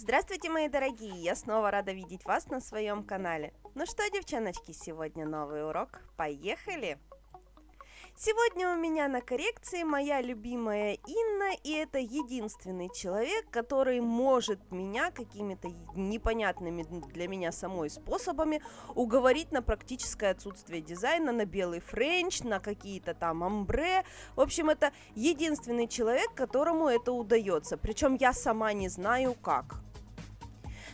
Здравствуйте, мои дорогие! Я снова рада видеть вас на своем канале. Ну что, девчоночки, сегодня новый урок. Поехали! Сегодня у меня на коррекции моя любимая Инна, и это единственный человек, который может меня какими-то непонятными для меня самой способами уговорить на практическое отсутствие дизайна, на белый френч, на какие-то там амбре. В общем, это единственный человек, которому это удается, причем я сама не знаю как.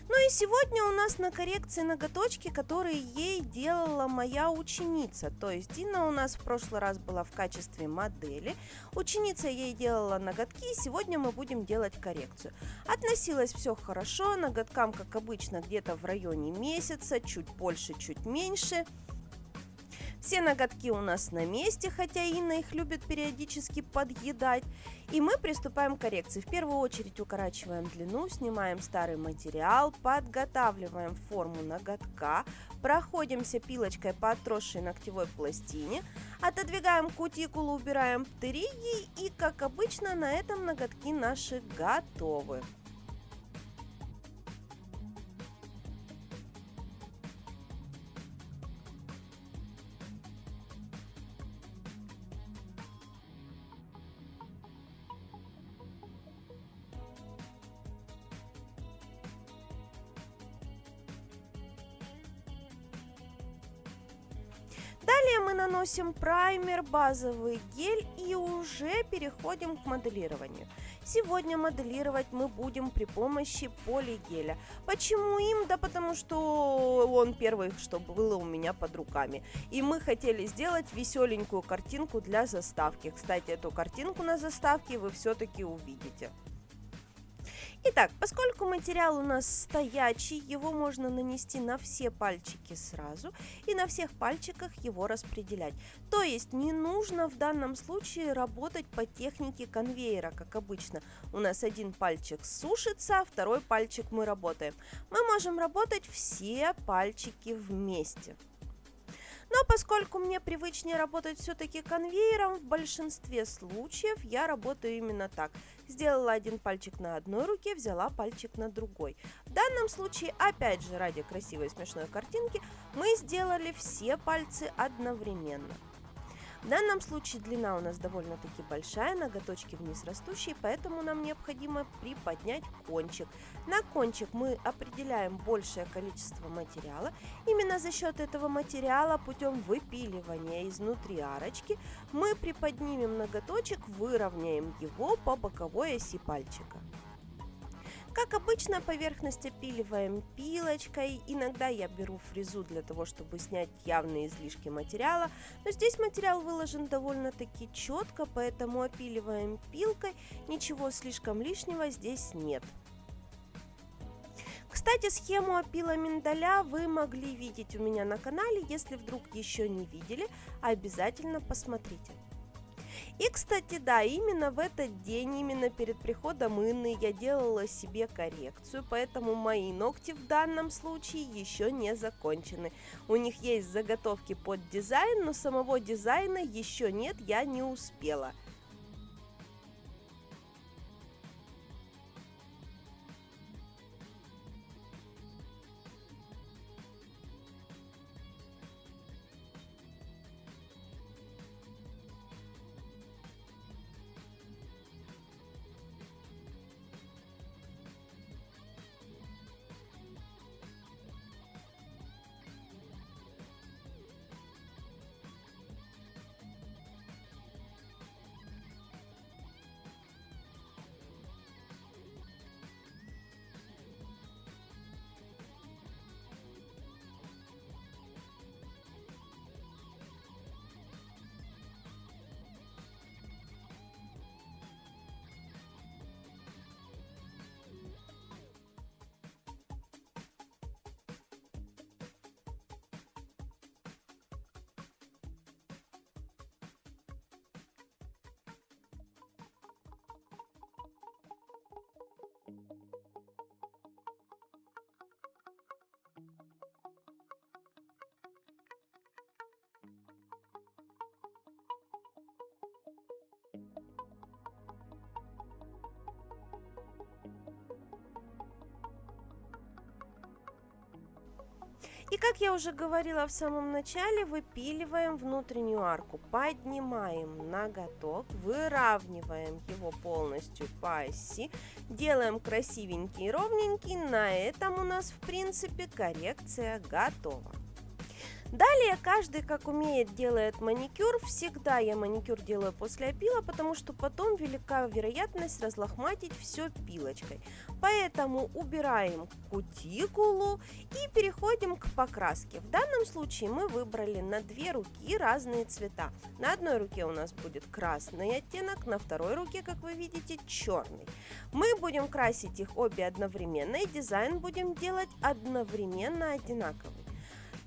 Ну и сегодня у нас на коррекции ноготочки, которые ей делала моя ученица. То есть Дина у нас в прошлый раз была в качестве модели. Ученица ей делала ноготки, и сегодня мы будем делать коррекцию. Относилось все хорошо, ноготкам, как обычно, где-то в районе месяца, чуть больше, чуть меньше. Все ноготки у нас на месте, хотя Инна их любит периодически подъедать. И мы приступаем к коррекции. В первую очередь укорачиваем длину, снимаем старый материал, подготавливаем форму ноготка, проходимся пилочкой по отросшей ногтевой пластине, отодвигаем кутикулу, убираем птериги и, как обычно, на этом ноготки наши готовы. Далее мы наносим праймер, базовый гель и уже переходим к моделированию. Сегодня моделировать мы будем при помощи полигеля. Почему им? Да потому что он первый, что было у меня под руками. И мы хотели сделать веселенькую картинку для заставки. Кстати, эту картинку на заставке вы все-таки увидите. Итак, поскольку материал у нас стоячий, его можно нанести на все пальчики сразу и на всех пальчиках его распределять. То есть не нужно в данном случае работать по технике конвейера, как обычно. У нас один пальчик сушится, а второй пальчик мы работаем. Мы можем работать все пальчики вместе. Но поскольку мне привычнее работать все-таки конвейером, в большинстве случаев я работаю именно так. Сделала один пальчик на одной руке, взяла пальчик на другой. В данном случае, опять же, ради красивой смешной картинки, мы сделали все пальцы одновременно. В данном случае длина у нас довольно-таки большая, ноготочки вниз растущие, поэтому нам необходимо приподнять кончик. На кончик мы определяем большее количество материала. Именно за счет этого материала путем выпиливания изнутри арочки мы приподнимем ноготочек, выровняем его по боковой оси пальчика. Как обычно, поверхность опиливаем пилочкой. Иногда я беру фрезу для того, чтобы снять явные излишки материала. Но здесь материал выложен довольно-таки четко, поэтому опиливаем пилкой. Ничего слишком лишнего здесь нет. Кстати, схему опила миндаля вы могли видеть у меня на канале. Если вдруг еще не видели, обязательно посмотрите. И, кстати, да, именно в этот день, именно перед приходом Инны я делала себе коррекцию, поэтому мои ногти в данном случае еще не закончены. У них есть заготовки под дизайн, но самого дизайна еще нет, я не успела. И как я уже говорила в самом начале, выпиливаем внутреннюю арку, поднимаем ноготок, выравниваем его полностью по оси, делаем красивенький и ровненький. На этом у нас, в принципе, коррекция готова. Далее каждый, как умеет, делает маникюр. Всегда я маникюр делаю после опила, потому что потом велика вероятность разлохматить все пилочкой. Поэтому убираем кутикулу и переходим к покраске. В данном случае мы выбрали на 2 руки разные цвета. На одной руке у нас будет красный оттенок, на второй руке, как вы видите, черный. Мы будем красить их обе одновременно, и дизайн будем делать одновременно одинаковый.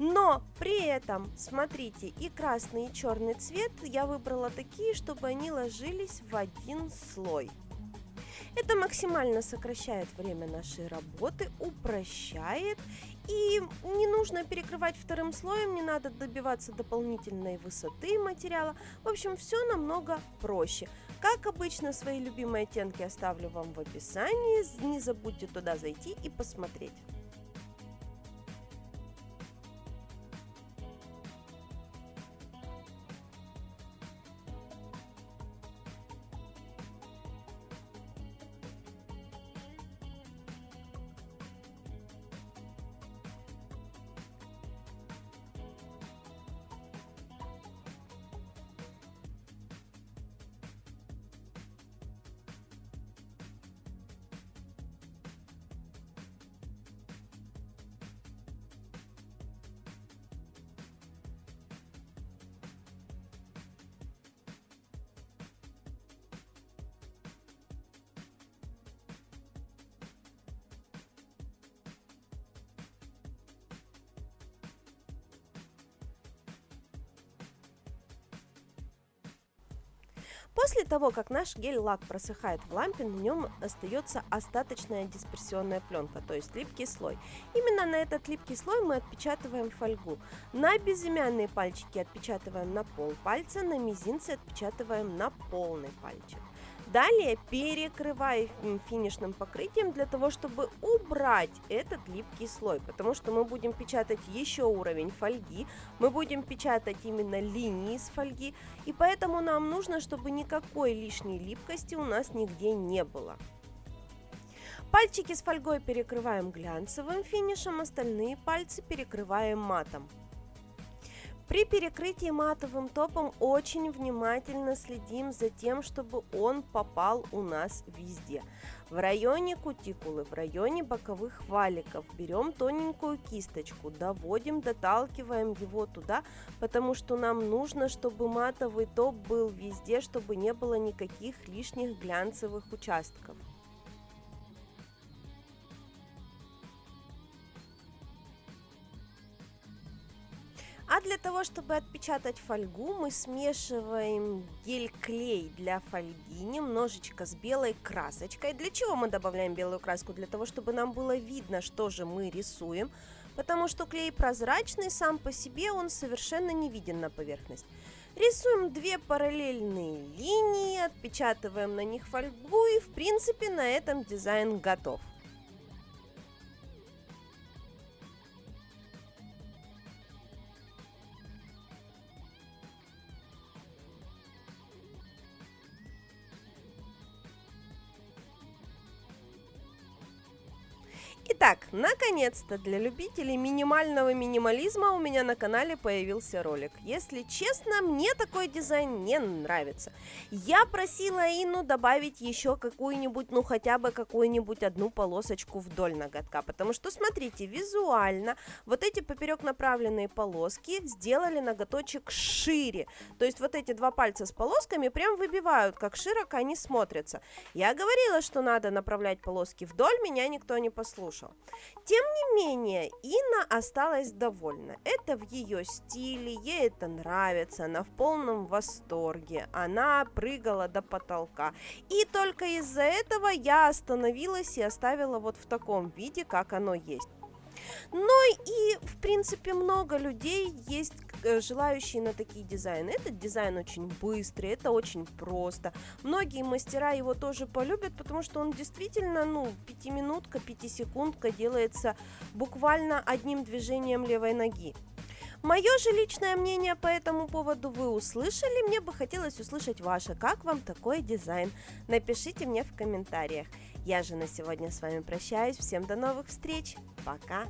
Но при этом, смотрите, и красный, и черный цвет я выбрала такие, чтобы они ложились в один слой. Это максимально сокращает время нашей работы, упрощает, и не нужно перекрывать вторым слоем, не надо добиваться дополнительной высоты материала. В общем, все намного проще. Как обычно, свои любимые оттенки оставлю вам в описании, не забудьте туда зайти и посмотреть. После того, как наш гель-лак просыхает в лампе, на нем остается остаточная дисперсионная пленка, то есть липкий слой. Именно на этот липкий слой мы отпечатываем фольгу. На безымянные пальчики отпечатываем на пол пальца, на мизинцы отпечатываем на полный пальчик. Далее перекрываем финишным покрытием для того, чтобы убрать этот липкий слой, потому что мы будем печатать еще уровень фольги, мы будем печатать именно линии с фольги, и поэтому нам нужно, чтобы никакой лишней липкости у нас нигде не было. Пальчики с фольгой перекрываем глянцевым финишем, остальные пальцы перекрываем матом. При перекрытии матовым топом очень внимательно следим за тем, чтобы он попал у нас везде. В районе кутикулы, в районе боковых валиков берем тоненькую кисточку, доводим, доталкиваем его туда, потому что нам нужно, чтобы матовый топ был везде, чтобы не было никаких лишних глянцевых участков. А для того, чтобы отпечатать фольгу, мы смешиваем гель-клей для фольги немножечко с белой красочкой. Для чего мы добавляем белую краску? Для того, чтобы нам было видно, что же мы рисуем, потому что клей прозрачный, сам по себе он совершенно не виден на поверхность. Рисуем 2 параллельные линии, отпечатываем на них фольгу, и в принципе на этом дизайн готов. Итак, наконец-то для любителей минимального минимализма у меня на канале появился ролик. Если честно, мне такой дизайн не нравится. Я просила Инну добавить еще какую-нибудь, ну хотя бы какую-нибудь одну полосочку вдоль ноготка, потому что, смотрите, визуально вот эти поперек направленные полоски сделали ноготочек шире. То есть вот эти 2 пальца с полосками прям выбивают, как широко они смотрятся. Я говорила, что надо направлять полоски вдоль, меня никто не послушал. Тем не менее, Инна осталась довольна. Это в ее стиле, ей это нравится, она в полном восторге, она прыгала до потолка. И только из-за этого я остановилась и оставила вот в таком виде, как оно есть. Ну и, в принципе, много людей есть желающие на такие дизайны. Этот дизайн очень быстрый, это очень просто. Многие мастера его тоже полюбят, потому что он действительно, пятиминутка, пятисекундка делается буквально одним движением левой ноги. Мое же личное мнение по этому поводу вы услышали, мне бы хотелось услышать ваше. Как вам такой дизайн? Напишите мне в комментариях. Я же на сегодня с вами прощаюсь. Всем до новых встреч. Пока!